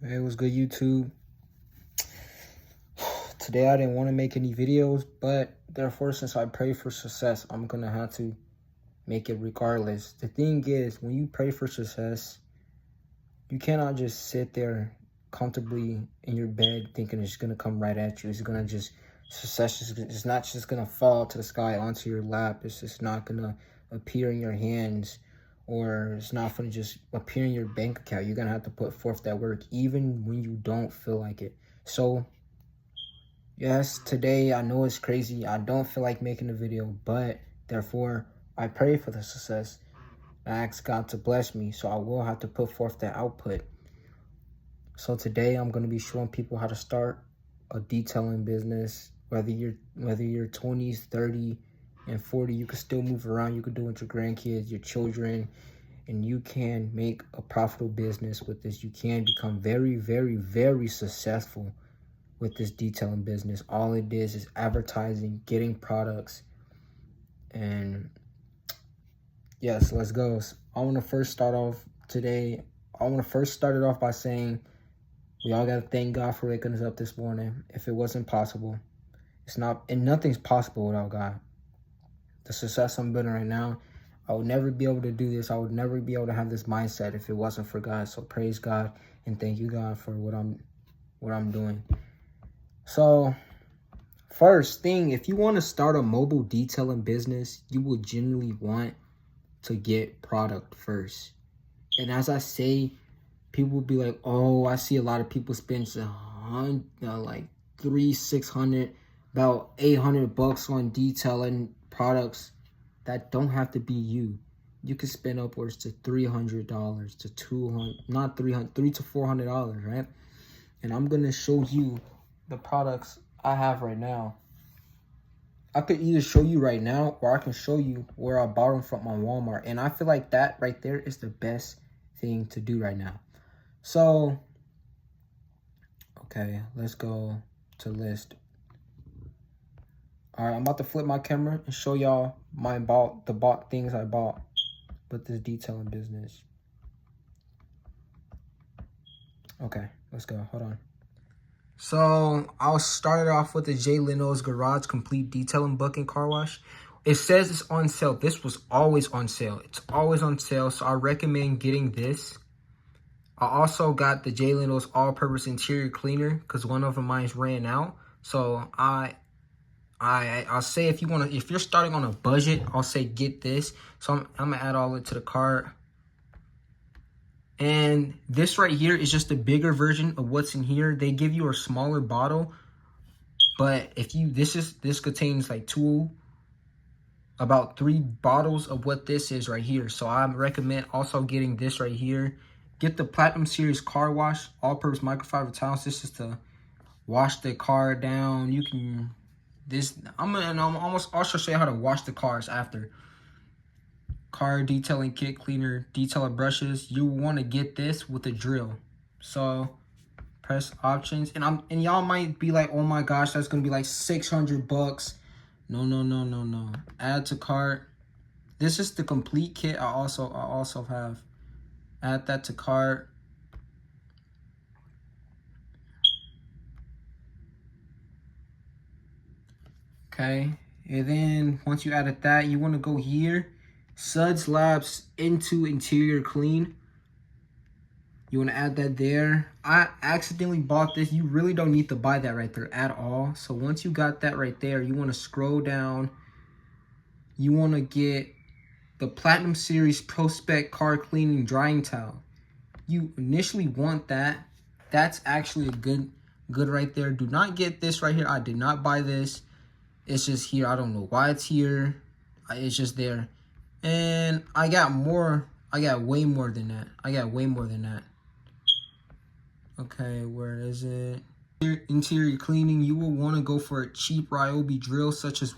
Hey, what's good, YouTube? Today I didn't want to make any videos, but therefore, since I pray for success, I'm gonna have to make it regardless. The thing is, when you pray for success, you cannot just sit there comfortably in your bed thinking it's gonna come right at you. It's gonna just success is not just gonna fall to the sky onto your lap. It's just not gonna appear in your hands, or it's not gonna just appear in your bank account. You're gonna have to put forth that work even when you don't feel like it. So yes, today I know it's crazy. I don't feel like making a video, but therefore I pray for the success. I ask God to bless me, so I will have to put forth that output. So today I'm going to be showing people how to start a detailing business. Whether you're 20s, 30, and 40, you can still move around. You can do it with your grandkids, your children, and you can make a profitable business with this. You can become very, very, very successful with this detailing business. All it is advertising, getting products, and yes, let's go. I want to first start off today. I want to first start it off by saying we all got to thank God for waking us up this morning. If it wasn't possible, it's not, and nothing's possible without God. The success I'm building right now, I would never be able to do this. I would never be able to have this mindset if it wasn't for God. So praise God and thank you, God, for what I'm doing. So first thing, if you want to start a mobile detailing business, you will generally want to get product first. And as I say, people will be like, oh, I see a lot of people spend like $300-$600, about $800 on detailing products. That don't have to be you. You can spend upwards to $300 to $200, not $300 to $400, right? And I'm gonna show you the products I have right now. I could either show you right now, or I can show you where I bought them from on Walmart. And I feel like that right there is the best thing to do right now. So, okay, let's go to list. All right, I'm about to flip my camera and show y'all the bought things I bought with this detailing business. Okay, let's go. Hold on. So I'll start it off with the Jay Leno's Garage Complete Detailing Bucket Car Wash. It says it's on sale. This was always on sale. It's always on sale, so I recommend getting this. I also got the Jay Leno's All-Purpose Interior Cleaner because one of mine ran out. So I'll say if you're starting on a budget, I'll say get this. So I'm gonna add all it to the cart. And this right here is just a bigger version of what's in here. They give you a smaller bottle, but if you this contains like about 3 bottles of what this is right here. So I recommend also getting this right here. Get the Platinum Series Car Wash All-Purpose Microfiber Towels. This is to wash the car down. You can I'll show you how to wash the cars after. Car detailing kit cleaner, detailer brushes. You want to get this with a drill. So press options, and y'all might be like, oh my gosh, that's gonna be like $600. No. Add to cart. This is the complete kit. I also have. Add that to cart. Okay, and then once you added that, you want to go here. Suds Labs Into Interior Clean. You want to add that there. I accidentally bought this. You really don't need to buy that right there at all. So once you got that right there, you want to scroll down. You want to get the Platinum Series Pro Spec Car Cleaning Drying Towel. You initially want that. That's actually a good right there. Do not get this right here. I did not buy this. It's just here. I don't know why it's here. It's just there. And I got more. I got way more than that. Okay, where is it? Interior cleaning. You will want to go for a cheap Ryobi drill, such as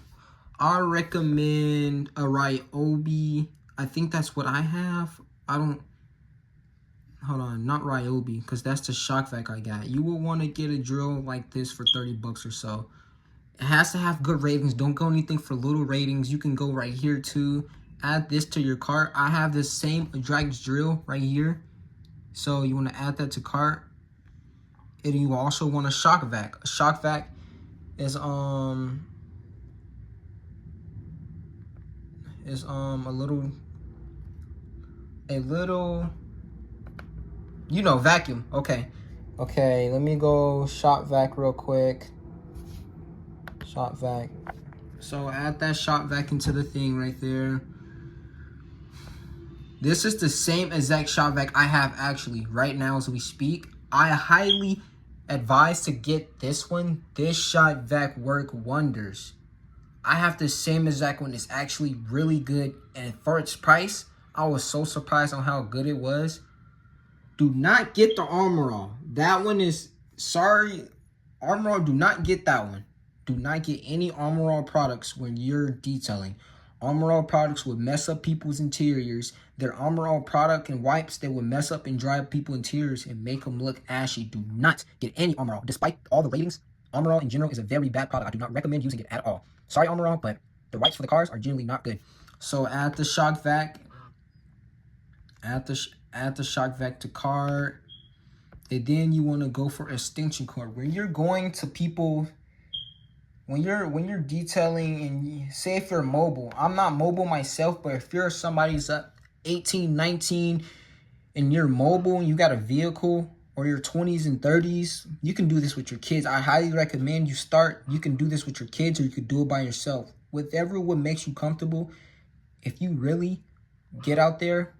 I recommend a Ryobi. I think that's what I have. Hold on, not Ryobi, because that's the shock vac I got. You will want to get a drill like this for $30 or so. It has to have good ratings. Don't go anything for little ratings. You can go right here too. Add this to your cart. I have this same Drax drill right here. So you want to add that to cart. And you also want a shock vac. A shock vac is a little, you know, vacuum. Okay, let me go shop vac real quick. Shop vac. So add that shop vac into the thing right there. This is the same exact shop vac I have actually right now as we speak. I highly advise to get this one. This shop vac work wonders. I have the same exact one. It's actually really good, and for its price, I was so surprised on how good it was. Do not get the Armor All. That one is, sorry, Armor All, do not get that one. Do not get any Armor All products when you're detailing. Armor All products would mess up people's interiors. Their Armor All product and wipes, they would mess up and dry up people's interiors and make them look ashy. Do not get any Armor All. Despite all the ratings, Armor All in general is a very bad product. I do not recommend using it at all. Sorry, Armor All, but the wipes for the cars are generally not good. So add the shock vac. Add the shock vac to cart. And then you want to go for extension cord. When you're going to people, when you're detailing, and say if you're mobile, I'm not mobile myself, but if you're somebody's 18, 19, and you're mobile and you got a vehicle, or your 20s and 30s, you can do this with your kids. I highly recommend you start. You can do this with your kids, or you could do it by yourself. Whatever what makes you comfortable. If you really get out there,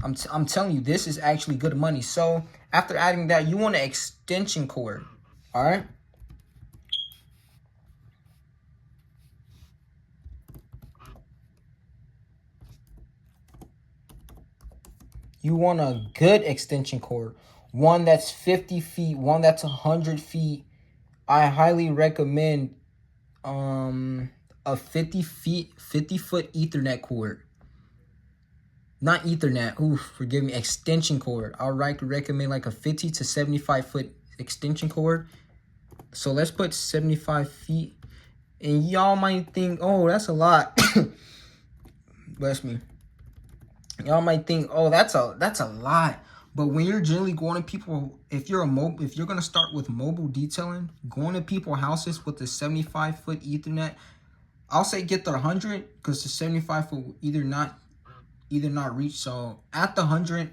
I'm telling you, this is actually good money. So after adding that, you want an extension cord. All right. You want a good extension cord. One that's 50 feet, one that's 100 feet. I highly recommend a 50 foot Ethernet cord. Not Ethernet. Ooh, forgive me. Extension cord. I recommend like a 50 to 75 foot extension cord. So let's put 75 feet. And y'all might think, oh, that's a lot. Bless me. Y'all might think, oh, that's a lot. But when you're generally going to people, if you're gonna start with mobile detailing, going to people's houses with the 75 foot Ethernet, I'll say get the 100, because the 75 foot either not reach. So at the 100,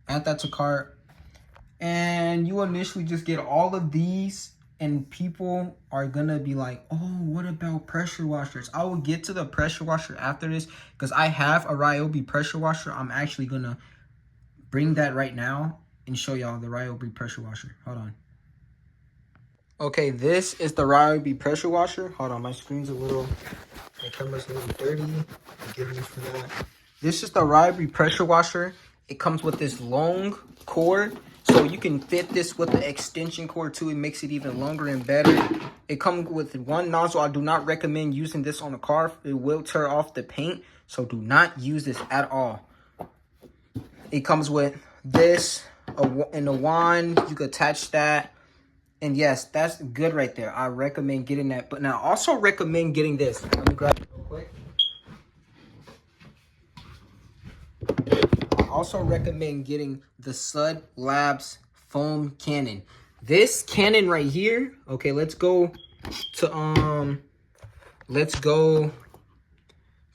add that to cart, and you initially just get all of these. And people are gonna be like, oh, what about pressure washers? I will get to the pressure washer after this, because I have a Ryobi pressure washer. I'm actually gonna bring that right now and show y'all the Ryobi pressure washer. Hold on. Okay, this is the Ryobi pressure washer. Hold on, my screen's my camera's a little dirty. Forgive me for that. This is the Ryobi pressure washer. It comes with this long cord, so you can fit this with the extension cord too. It makes it even longer and better. It comes with one nozzle. I do not recommend using this on a car. It will tear off the paint, so do not use this at all. It comes with this and a wand. You can attach that. And yes, that's good right there. I recommend getting that. But now I also recommend getting this. Let me grab it real quick. I also recommend getting the Sud Labs foam cannon. This cannon right here. Okay, let's go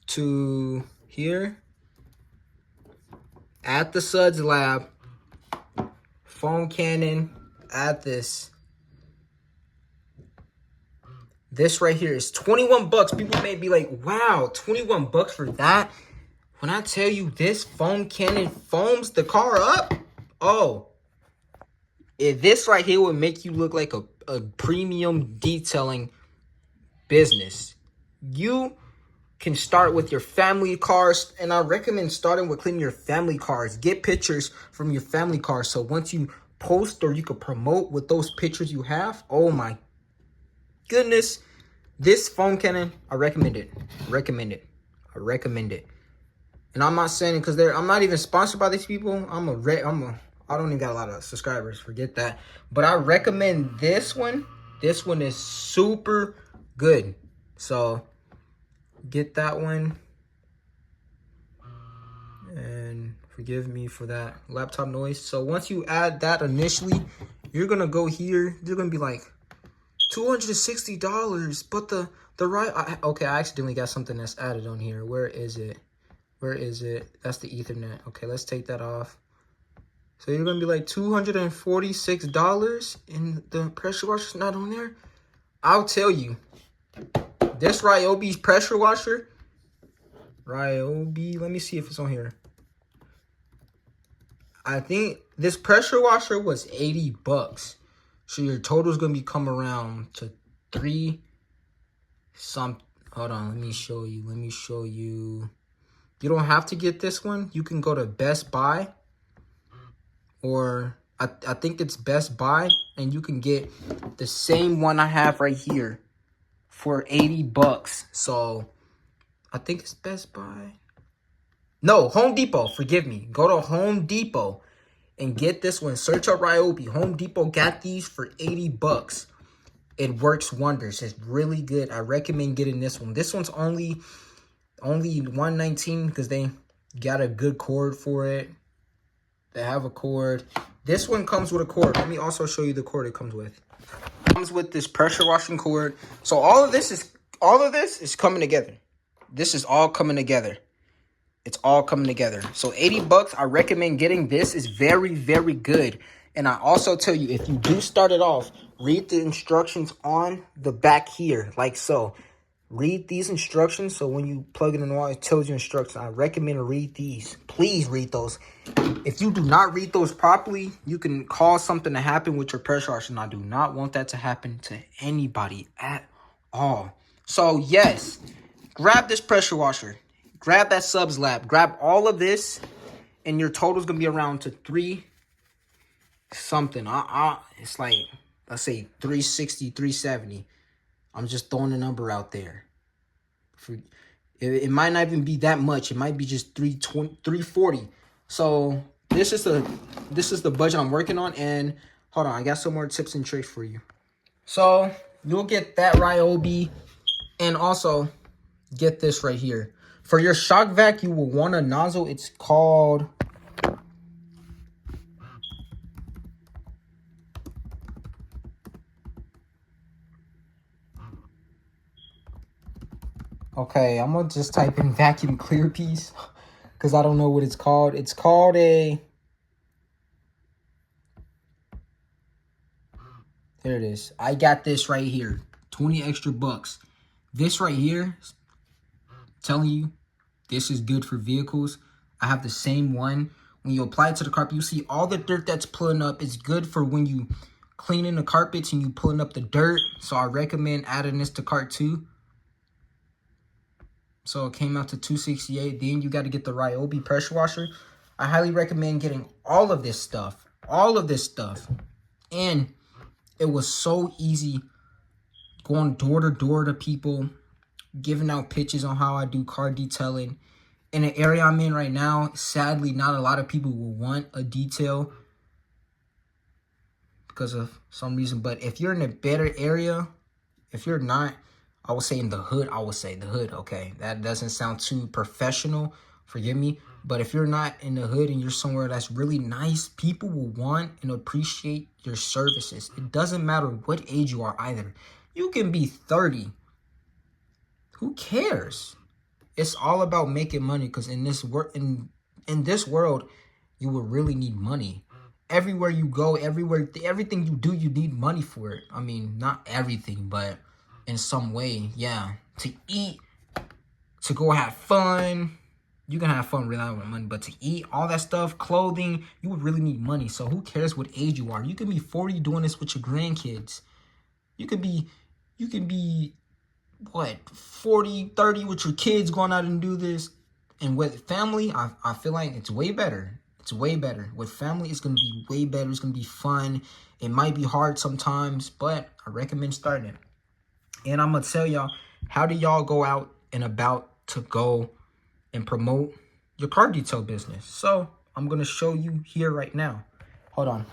to here. At the Suds Lab foam cannon. Add this. This right here is 21 bucks. People may be like, wow, 21 bucks for that? When I tell you this foam cannon foams the car up, oh, this right here would make you look like a premium detailing business. You can start with your family cars, and I recommend starting with cleaning your family cars. Get pictures from your family cars, so once you post or you could promote with those pictures you have, oh my goodness, this foam cannon, I recommend it. I recommend it. And I'm not saying it because I'm not even sponsored by these people. I don't even got a lot of subscribers. Forget that. But I recommend this one. This one is super good. So get that one. And forgive me for that laptop noise. So once you add that initially, You're gonna go here. You're gonna be like $260, but the right. Okay, I accidentally got something that's added on here. Where is it? Where is it? That's the Ethernet. Okay, let's take that off. So you're gonna be like $246, and the pressure washer's not on there. I'll tell you, this Ryobi's pressure washer. Ryobi, let me see if it's on here. I think this pressure washer was $80. So your total is gonna be come around to hold on, let me show you. You don't have to get this one. You can go to Best Buy, or I think it's Best Buy, and you can get the same one I have right here for $80. So I think it's Best Buy. No, Home Depot, forgive me. Go to Home Depot and get this one. Search up Ryobi. Home Depot got these for $80. It works wonders. It's really good. I recommend getting this one. This one's only $119 because they got a good cord for it. They have a cord. This one comes with a cord. Let me also show you the cord it comes with. It comes with this pressure washing cord. So all of this is coming together. This is all coming together. It's all coming together. So $80, I recommend getting this. Is very, very good. And I also tell you, if you do start it off, read the instructions on the back here, like so. Read these instructions, so when you plug it in the wall, it tells you instructions. I recommend to read these. Please read those. If you do not read those properly, you can cause something to happen with your pressure washer, and I do not want that to happen to anybody at all. So yes, grab this pressure washer. Grab that subs lab. Grab all of this, and your total is going to be around to $3 something. It's like, let's say 360, 370. I'm just throwing a number out there. It might not even be that much. It might be just 320, 340. So this is the budget I'm working on. And hold on, I got some more tips and tricks for you. So you'll get that Ryobi, and also get this right here. For your shock vac, you will want a nozzle. It's called... Okay, I'm going to just type in vacuum clear piece because I don't know what it's called. It's called a... There it is. I got this right here. 20 extra bucks. This right here, telling you, this is good for vehicles. I have the same one. When you apply it to the carpet, you see all the dirt that's pulling up. It's good for when you cleaning the carpets and you pulling up the dirt. So I recommend adding this to cart too. So it came out to $268. Then you got to get the Ryobi pressure washer. I highly recommend getting all of this stuff. All of this stuff. And it was so easy going door to door to people, giving out pitches on how I do car detailing. In the area I'm in right now, sadly, not a lot of people will want a detail because of some reason. But if you're in a better area, if you're not, I would say in the hood, okay? That doesn't sound too professional, forgive me. But if you're not in the hood and you're somewhere that's really nice, people will want and appreciate your services. It doesn't matter what age you are either. You can be 30. Who cares? It's all about making money, because in this world, you will really need money. Everywhere you go, everything you do, you need money for it. I mean, not everything, but in some way, yeah. To eat, to go have fun. You can have fun without money, but to eat, all that stuff, clothing, you would really need money. So who cares what age you are? You can be 40 doing this with your grandkids. You could be what, 40, 30 with your kids going out and do this. And with family, I feel like it's way better. It's way better. With family, it's going to be way better. It's going to be fun. It might be hard sometimes, but I recommend starting it. And I'm going to tell y'all, how do y'all go out and about to go and promote your car detail business? So I'm going to show you here right now. Hold on.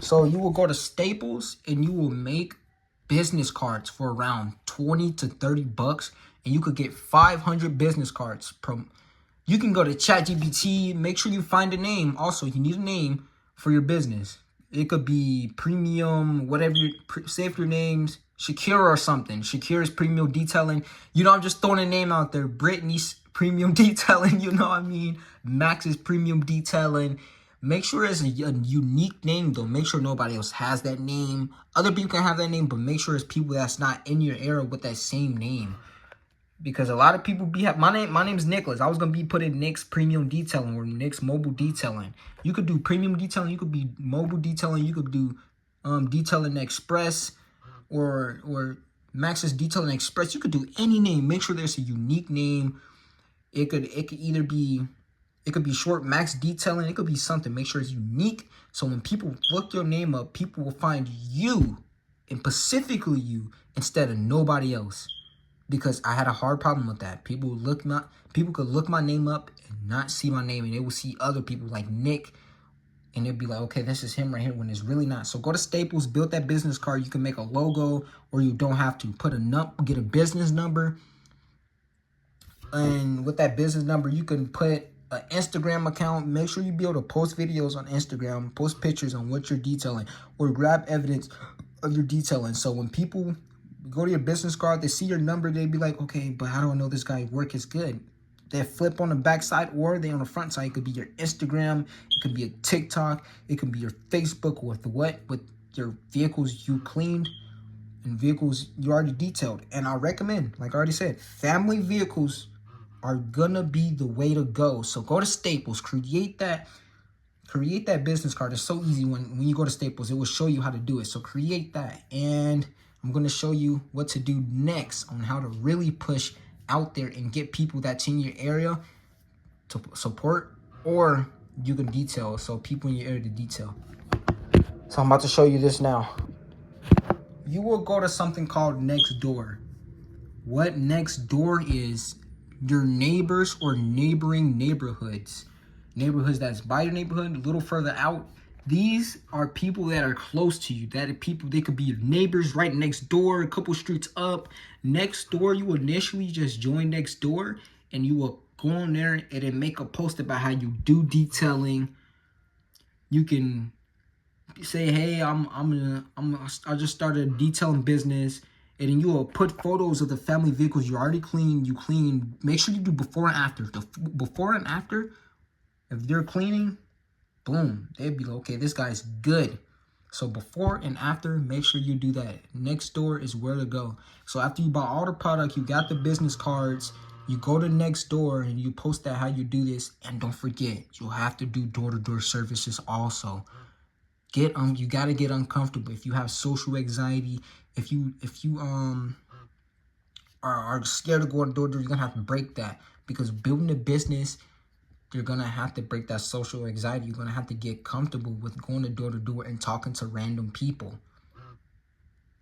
So you will go to Staples and you will make business cards for around 20 to 30 bucks, and you could get 500 business cards. You can go to ChatGPT, make sure you find a name. Also, you need a name. for your business. It could be premium, whatever. Say if your name's Shakira or something. Shakira's premium detailing. You know, I'm just throwing a name out there. Britney's premium detailing. You know what I mean? Max's premium detailing. Make sure it's a unique name, though. Make sure nobody else has that name. Other people can have that name, but make sure it's people that's not in your area with that same name. Because a lot of people my name is Nicholas. I was gonna be putting Nick's premium detailing or Nick's mobile detailing. You could do premium detailing, you could be mobile detailing, you could do detailing express or Max's detailing express. You could do any name. Make sure there's a unique name. It could either be short Max detailing, it could be something. Make sure it's unique. So when people look your name up, people will find you and specifically you instead of nobody else. Because I had a hard problem with that. People could look my name up and not see my name, and they will see other people like Nick, and they'll be like, okay, this is him right here, when it's really not. So go to Staples, build that business card. You can make a logo, or you don't have to. Get a business number, and with that business number, you can put an Instagram account. Make sure you be able to post videos on Instagram, post pictures on what you're detailing, or grab evidence of your detailing. So when people go to your business card, they see your number, they be like, okay, but how do I know this guy's work is good? They flip on the back side, or they on the front side. It could be your Instagram, it could be a TikTok, it could be your Facebook with your vehicles you cleaned and vehicles you already detailed. And I recommend, like I already said, family vehicles are gonna be the way to go. So go to Staples, create that business card. It's so easy. When you go to Staples, it will show you how to do it. So create that, and I'm going to show you what to do next on how to really push out there and get people that's in your area to support, or you can detail, so people in your area to detail. So I'm about to show you this now. You will go to something called Nextdoor. What Nextdoor is, your neighbors or neighboring neighborhoods that's by your neighborhood, a little further out. These are people that are close to you. They could be your neighbors right next door, a couple streets up. Nextdoor, you will initially just join Nextdoor, and you will go on there and then make a post about how you do detailing. You can say, hey, I just started a detailing business, and then you will put photos of the family vehicles you already cleaned. You clean. Make sure you do before and after. The before and after, if you're cleaning, boom, they'd be like, okay, this guy's good. So before and after, make sure you do that. Nextdoor is where to go. So after you buy all the product, you got the business cards, you go to Nextdoor and you post that how you do this. And don't forget, you'll have to do door-to-door services also. You got to get uncomfortable. If you have social anxiety, if you are scared of going door to door, you're gonna have to break that, because building a business, you're gonna have to break that social anxiety. You're gonna have to get comfortable with going to door and talking to random people.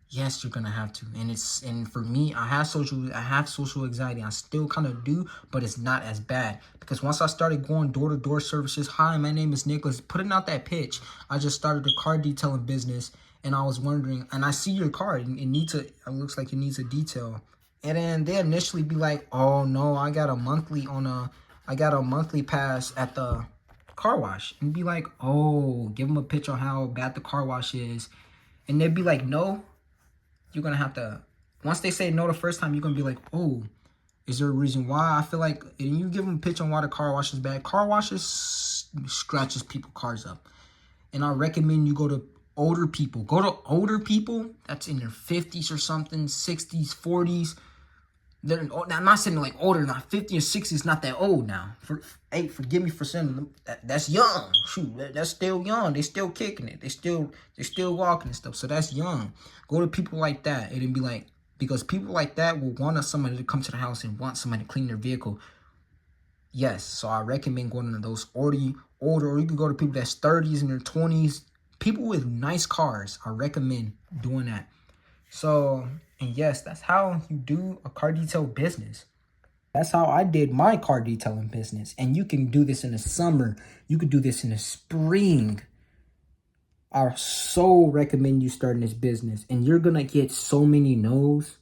Yes, you're gonna have to. And for me, I have social anxiety. I still kind of do, but it's not as bad, because once I started going door to door services, hi, my name is Nicholas, putting out that pitch. I just started a car detailing business, and I was wondering, and I see your car, it looks like it needs a detail. And then they initially be like, oh no, I got a monthly pass at the car wash, and be like, oh, give them a picture on how bad the car wash is, and they'd be like, no. You're going to have to, once they say no the first time, you're going to be like, oh, is there a reason why? I feel like, and you give them a pitch on why the car wash is bad. Car washes scratches people's cars up. And I recommend you go to older people. Go to older people that's in their 50s or something, 60s, 40s. I'm not saying like older, not 50 or 60 is not that old now. Forgive me for saying them. That's young. Shoot, that's still young. They still kicking it. They still walking and stuff. So that's young. Go to people like that, and then be like, because people like that will want somebody to come to the house and want somebody to clean their vehicle. Yes, so I recommend going to those older, or you can go to people that's 30s and their 20s. People with nice cars, I recommend doing that. So, and yes, that's how you do a car detail business. That's how I did my car detailing business. And you can do this in the summer. You could do this in the spring. I so recommend you starting this business. And you're going to get so many no's.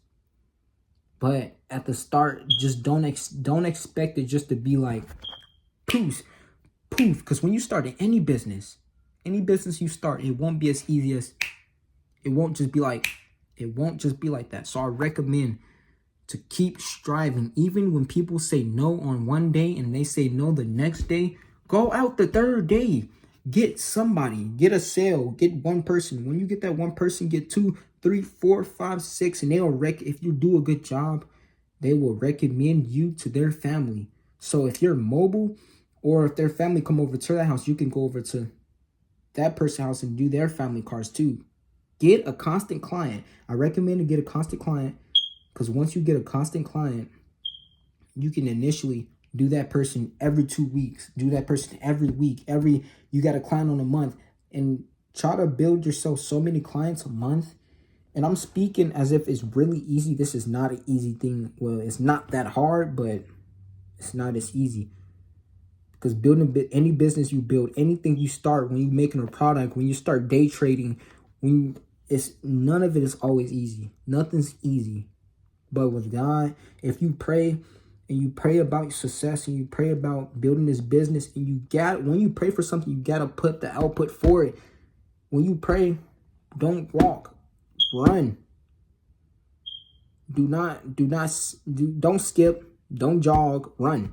But at the start, just don't expect it just to be like poof, poof. Because when you start any business, Any business you start, it won't be as easy as, it won't just be like that. So I recommend to keep striving. Even when people say no on one day and they say no the next day, go out the third day. Get somebody, get a sale, get one person. When you get that one person, get 2, 3, 4, 5, 6, and they'll if you do a good job, they will recommend you to their family. So if you're mobile, or if their family come over to that house, you can go over to that person's house and do their family cars too. Get a constant client. I recommend to get a constant client, because once you get a constant client, you can initially do that person every 2 weeks, do that person every week, you got a client on a month, and try to build yourself so many clients a month. And I'm speaking as if it's really easy. This is not an easy thing. Well, it's not that hard, but it's not as easy. Because building any business you build, anything you start, when you're making a product, when you start day trading, none of it is always easy. Nothing's easy. But with God, if you pray and you pray about success and you pray about building this business, and when you pray for something, you gotta put the output for it. When you pray, don't walk, run. Don't skip, don't jog, run.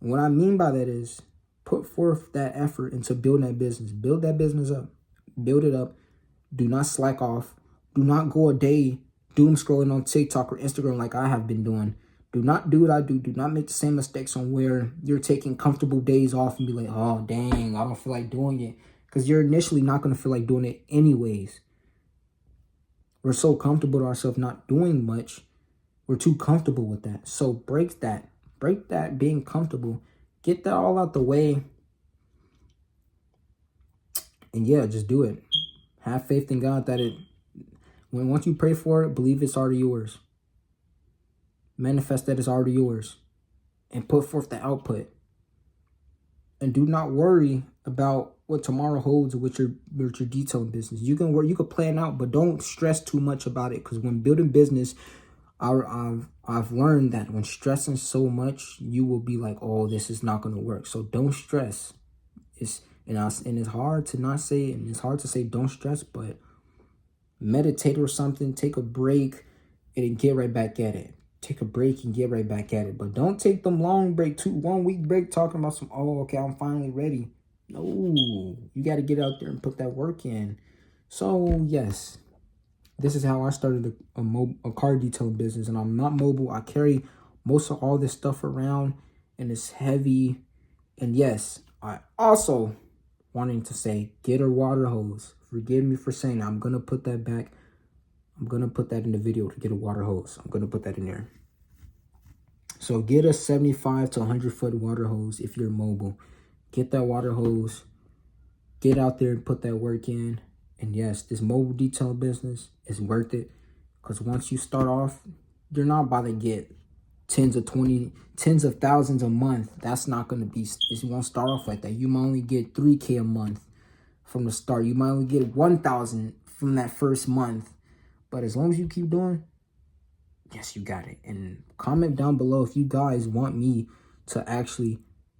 And what I mean by that is put forth that effort into building that business. Build that business up. Build it up. Do not slack off. Do not go a day doom scrolling on TikTok or Instagram like I have been doing. Do not do what I do. Do not make the same mistakes on where you're taking comfortable days off and be like, oh, dang, I don't feel like doing it. Because you're initially not going to feel like doing it anyways. We're so comfortable to ourselves not doing much. We're too comfortable with that. So break that. Break that being comfortable. Get that all out the way. And yeah, just do it. Have faith in God that once you pray for it, believe it's already yours. Manifest that it's already yours. And put forth the output. And do not worry about what tomorrow holds with your detailing business. You can plan out, but don't stress too much about it. Because when building business, I've learned that when stressing so much, you will be like, oh, this is not going to work. So don't stress. And it's hard to not say, and it's hard to say don't stress, but meditate or something. Take a break and get right back at it. Take a break and get right back at it. But don't take them long break, 1 week break, talking about some, oh, okay, I'm finally ready. No, you got to get out there and put that work in. So yes, this is how I started a car detailing business, and I'm not mobile. I carry most of all this stuff around, and it's heavy. And yes, I also wanting to say, get a water hose. Forgive me for saying that. I'm going to put that back. I'm going to put that in the video to get a water hose. I'm going to put that in there. So get a 75 to 100 foot water hose if you're mobile. Get that water hose. Get out there and put that work in. And yes, this mobile detail business is worth it. Because once you start off, you're not about to get tens of thousands a month. That's not going to be, you won't start off like that. You might only get 3K a month from the start. You might only get 1,000 from that first month. But as long as you keep doing, yes, you got it. And comment down below if you guys want me to actually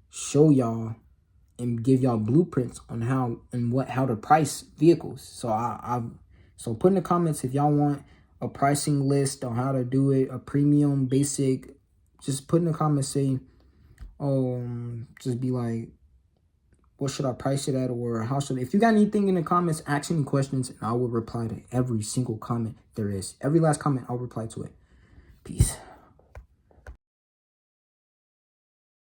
show y'all and give y'all blueprints on how to price vehicles. So put in the comments if y'all want a pricing list on how to do it, a premium, basic. Just put in the comments saying, just be like, what should I price it at, or how should if you got anything in the comments, ask any questions and I will reply to every single comment there is. Every last comment, I'll reply to it. Peace.